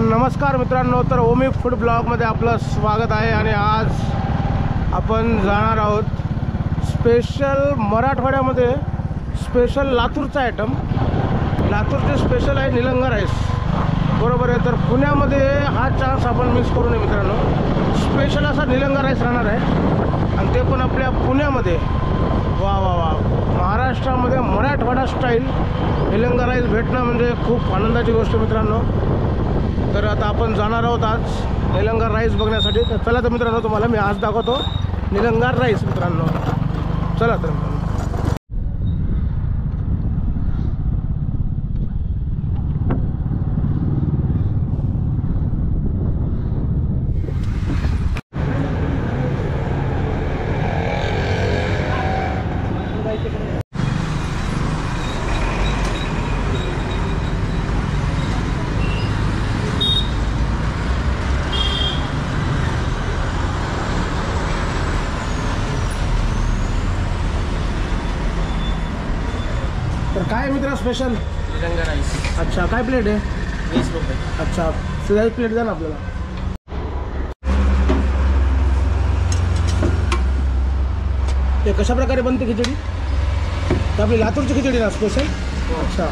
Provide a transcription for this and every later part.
नमस्कार मित्रांनो, तर ओमी फूड ब्लॉगमध्ये आपलं स्वागत आहे। आणि आज आपण जाणार आहोत स्पेशल मराठवाड्यामध्ये स्पेशल लातूरचा आयटम। लातूरचे स्पेशल आहे निलंगा राईस, बरोबर आहे। तर पुण्यामध्ये हा चान्स आपण मिस करू नये मित्रांनो। स्पेशल असा निलंगा राईस राहणार आहे आणि ते पण आपल्या पुण्यामध्ये। वा वा वा, महाराष्ट्रामध्ये मराठवाडा स्टाईल निलंगा राईस भेटणं म्हणजे खूप आनंदाची गोष्ट मित्रांनो। तर आता आपण जाणार आहोत आज निलंगा राईस बघण्यासाठी। तर चला तर मित्रांनो, तुम्हाला मी आज दाखवतो निलंगा राईस मित्रांनो। चला तर काय मित्रा स्पेशल निलंगा राईस। अच्छा, काय प्लेट आहे? 20 रुपये। अच्छा, सीधा प्लेट द्या ना आपल्याला। ते कशा प्रकारे बनते खिचडी? तर आपली लातूरची खिचडी ना स्पेशल? अच्छा,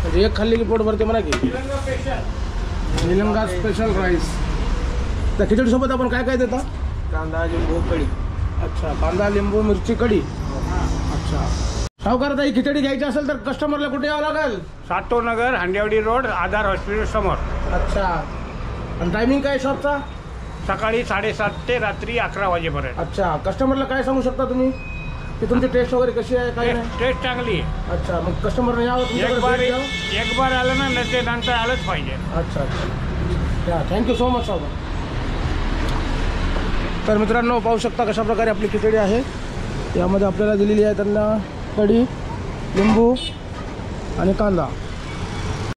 म्हणजे एक खाल्ली की पोट भरते म्हणा की। Nilanga special rice. त्या खिचडीसोबत आपण काय काय देता? कांदा, लिंबू, कढी। अच्छा, कांदा, लिंबू, मिरची, कढी। अच्छा, सावकार ताई खिचडी घ्यायची असेल तर कस्टमरला कुठे यावं लागेल? सातोर नगर, हांडेवाडी रोड, आधार हॉस्पिटल समोर। अच्छा, आणि टायमिंग काय शॉपचा? सकाळी 7:30 ते रात्री 11 वाजेपर्यंत। अच्छा, कस्टमरला काय सांगू शकता तुम्ही की तुमची टेस्ट वगैरे कशी आहे, काय नाही? टेस्ट चांगली आहे। अच्छा, मग कस्टमरने यावं तुमच्याकडे? एक बार आलं ना, ते नंतर आलंच पाहिजे। अच्छा अच्छा, थँक्यू सो मच सावकार। तर मित्रांनो, पाहू शकता कशा प्रकारे आपली खिचडी आहे। यामध्ये आपल्याला दिलेली आहे त्यांना कढी, लिंबू आणि कांदा।